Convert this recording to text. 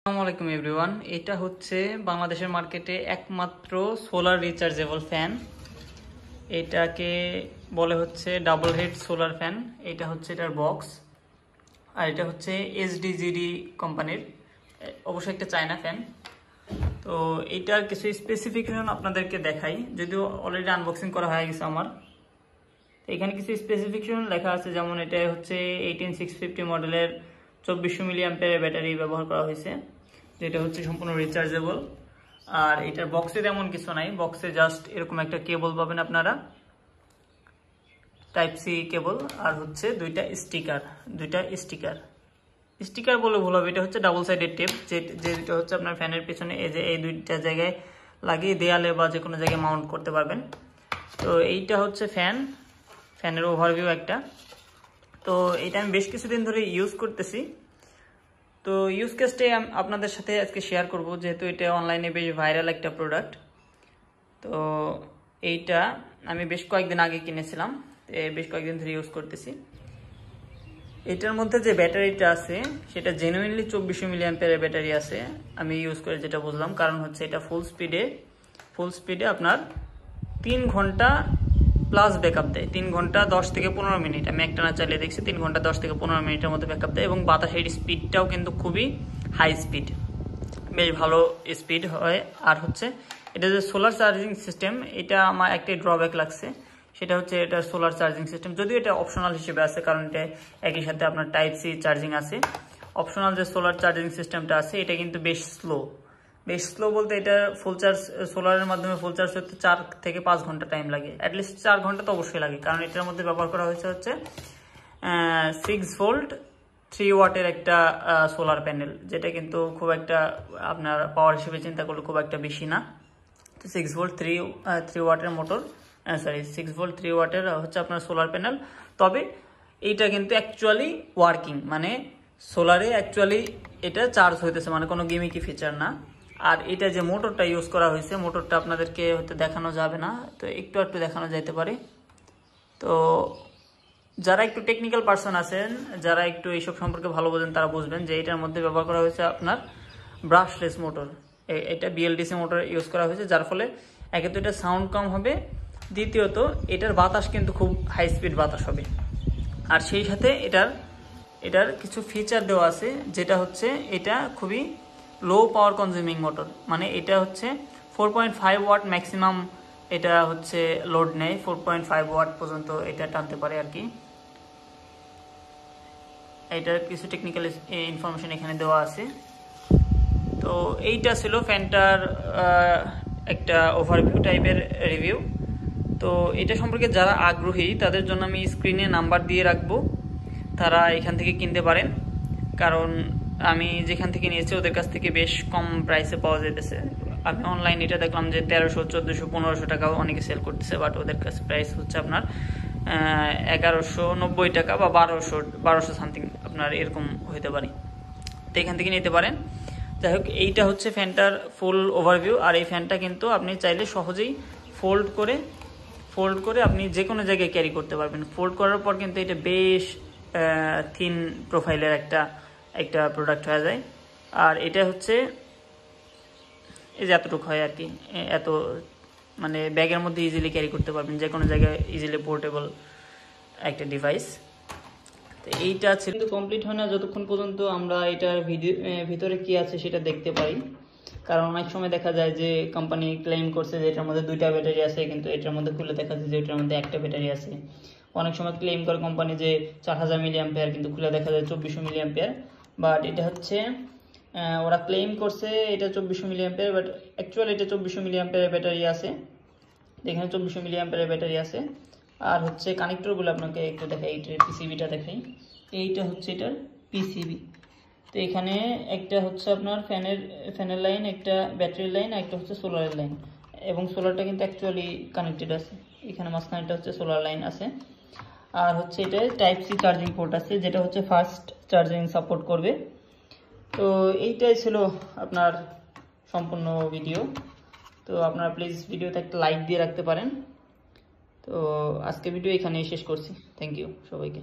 আসসালামু আলাইকুম এভরিওয়ান। এটা হচ্ছে বাংলাদেশের মার্কেটে একমাত্র সোলার রিচার্জেবল ফ্যান। এটাকে বলে হচ্ছে ডাবল হেড সোলার ফ্যান। এটা হচ্ছে এটার বক্স, আর এটা হচ্ছে এসডিজিডি কোম্পানির, অবশ্যই একটা চায়না ফ্যান। তো এটার কিছু স্পেসিফিকেশন আপনাদেরকে দেখাই, যদিও অলরেডি আনবক্সিং করা হয়ে গেছে আমার। তো এখানে কিছু স্পেসিফিকেশন লেখা আছে, যেমন এটা হচ্ছে 18650 মডেলের 2400 মিলি অ্যাম্পিয়ারের ব্যাটারি ব্যবহার করা হয়েছে, যেটা হচ্ছে সম্পূর্ণ রিচার্জেবল। আর এটার বক্সে তেমন কিছু নাই, বক্সে জাস্ট এরকম একটা কেবল পাবেন আপনারা, টাইপ সি কেবল, আর হচ্ছে দুইটা স্টিকার বলে ভুল হবে। এটা হচ্ছে ডাবল সাইডেড টেপ, যেটা হচ্ছে আপনার ফ্যানের পিছনে এই দুইটা জায়গায় লাগিয়ে দেয়ালে বা যে কোনো জায়গায় মাউন্ট করতে পারবেন। তো এইটা হচ্ছে ফ্যানের ওভারভিউ একটা। তো এটা আমি বেশ কিছুদিন ধরে ইউজ করতেছি। তো ইউজ কেসটাই আপনাদের সাথে আজকে শেয়ার করব, যেহেতু এটা অনলাইনে বেশ ভাইরাল একটা প্রোডাক্ট। তো এইটা আমি বেশ কয়েকদিন আগে কিনেছিলাম, বেশ কয়েকদিন ধরে ইউজ করতেছি। এটার মধ্যে যে ব্যাটারিটা আছে সেটা জেনুইনলি 2400 মিলি অ্যাম্পিয়ারের ব্যাটারি আছে, আমি ইউজ করে যেটা বুঝলাম। কারণ হচ্ছে এটা ফুল স্পিডে আপনার 3 ঘন্টা প্লাস ব্যাকআপ দেয়। 3 ঘন্টা 10 থেকে 15 মিনিট, আমি একটানা চালিয়ে দেখছি, 3 ঘন্টা 10 থেকে 15 মিনিটের মধ্যে ব্যাকআপ দেয়। এবং বাতাসের স্পিডটাও কিন্তু খুবই হাই স্পিড, বেশ ভালো স্পিড হয়। আর হচ্ছে এটা যে সোলার চার্জিং সিস্টেম, এটা আমার একটাই ড্রব্যাক লাগছে, সেটা হচ্ছে এটা সোলার চার্জিং সিস্টেম, যদিও এটা অপশনাল হিসেবে আছে, কারণ এটা একই সাথে আপনার টাইপ সি চার্জিং আছে। অপশনাল যে সোলার চার্জিং সিস্টেমটা আছে এটা কিন্তু বেশ স্লো বলতে, এটা ফুল চার্জ সোলারের মাধ্যমে ফুল চার্জ হতে 4 থেকে 5 ঘন্টা টাইম লাগে, অ্যাটলিস্ট 4 ঘন্টা তো অবশ্যই লাগে। কারণ এটার মধ্যে ব্যবহার করা হয়েছে হচ্ছে 6 ভোল্ট 3 ওয়াটের একটা সোলার প্যানেল, যেটা কিন্তু খুব একটা আপনার পাওয়ার হিসেবে চিন্তা করলে খুব একটা বেশি না। তো 6 ভোল্ট 3 ওয়াটের মোটর, 6 ভোল্ট 3 ওয়াটের হচ্ছে আপনার সোলার প্যানেল। তবে এইটা কিন্তু অ্যাকচুয়ালি ওয়ার্কিং, মানে সোলারে অ্যাকচুয়ালি এটা চার্জ হইতেছে, মানে কোনো গিমিকি ফিচার না। আর এটা যে মোটরটা ইউজ করা হয়েছে, মোটরটা আপনাদেরকে হয়তো দেখানো যাবে না, তো একটু দেখানো যাইতে পারে। তো যারা একটু টেকনিক্যাল পার্সন আছেন, যারা একটু এইসব সম্পর্কে ভালো বোঝেন, তারা বুঝবেন যে এটার মধ্যে ব্যবহার করা হয়েছে আপনার ব্রাশলেস মোটর। এটা বিএলডিসি মোটর ইউজ করা হয়েছে, যার ফলে একে তো এটা সাউন্ড কম হবে, দ্বিতীয়ত এটার বাতাস কিন্তু খুব হাই স্পিড বাতাস হবে। আর সেই সাথে এটার কিছু ফিচার দেওয়া আছে, যেটা হচ্ছে এটা খুবই লো পাওয়ার কনজিউমিং মোটর, মানে এটা হচ্ছে 4.5 ওয়াট ম্যাক্সিমাম, এটা হচ্ছে লোড নেয় 4.5 ওয়াট পর্যন্ত এটা টানতে পারে আর কি। এটার কিছু টেকনিক্যাল ইনফরমেশন এখানে দেওয়া আছে। তো এইটা ছিল ফ্যানটার একটা ওভারভিউ টাইপের রিভিউ। তো এটা সম্পর্কে যারা আগ্রহী তাদের জন্য আমি স্ক্রিনে নাম্বার দিয়ে রাখবো, তারা এখান থেকে কিনতে পারেন। কারণ আমি যেখান থেকে নিয়েছি ওদের কাছ থেকে বেশ কম প্রাইসে পাওয়া যেতেছে। আমি অনলাইন এটা দেখলাম যে 1300, 1400, 1500 টাকাও অনেকে সেল করতেছে, বাট ওদের কাছে প্রাইস হচ্ছে আপনার 1190 টাকা বা 1200 সামথিং আপনার এরকম হইতে পারে। তো এখান থেকে নিতে পারেন। যাই হোক, এইটা হচ্ছে ফ্যানটার ফুল ওভারভিউ। আর এই ফ্যানটা কিন্তু আপনি চাইলে সহজেই ফোল্ড করে আপনি যে কোনো জায়গায় ক্যারি করতে পারবেন। ফোল্ড করার পর কিন্তু এটা বেশ থিন প্রোফাইলের একটা প্রোডাক্ট হয়ে যায়। আর এটা হচ্ছে এই যে এতটুকু হয় আর কি, এত মানে ব্যাগের মধ্যে ইজিলি ক্যারি করতে পারবেন, যে কোনো জায়গায় ইজিলি পোর্টেবল একটা ডিভাইস। তো এইটা ছিল, কিন্তু কমপ্লিট হয় না যতক্ষণ পর্যন্ত আমরা এটার ভিতরে কি আছে সেটা দেখতে পাই। কারণ অনেক সময় দেখা যায় যে কোম্পানি ক্লেম করছে যে এটার মধ্যে 2টা ব্যাটারি আছে, কিন্তু এটার মধ্যে খুলে দেখা যায় যে এটার মধ্যে একটা ব্যাটারি আছে। অনেক সময় ক্লেম করে কোম্পানি যে 4000 মিলি অ্যাম্পিয়ার, কিন্তু খুলে দেখা যায় 2400 মিলি অ্যাম্পিয়ার। বাট এটা হচ্ছে ওরা ক্লেম করছে এটা 2400 মিলি অ্যাম্পিয়ার, বাট অ্যাকচুয়ালি এটা 2400 মিলি অ্যাম্পিয়ারের ব্যাটারি আছে। এখানে 2400 মিলি অ্যাম্পিয়ারের ব্যাটারি আছে। আর হচ্ছে কানেক্টরগুলো আপনাকে একটু দেখাই, এইটার পিসিবিটা দেখাই। এইটা হচ্ছে এটার পিসিবি। তো এখানে একটা হচ্ছে আপনার ফ্যানের লাইন, একটা ব্যাটারি লাইন, একটা হচ্ছে সোলারের লাইন। এবং সোলারটা কিন্তু অ্যাকচুয়ালি কানেক্টেড আছে, এখানে মাঝখানেটা হচ্ছে সোলার লাইন আছে। আর হচ্ছে এটা টাইপ সি চার্জিং পোর্ট আছে, যেটা হচ্ছে ফাস্ট চার্জিং সাপোর্ট করবে। তো এইটাই ছিল আপনার সম্পূর্ণ ভিডিও। তো আপনারা প্লিজ ভিডিওতে একটা লাইক দিয়ে রাখতে পারেন। তো আজকে ভিডিও এখানেই শেষ করছি। থ্যাংক ইউ সবাইকে।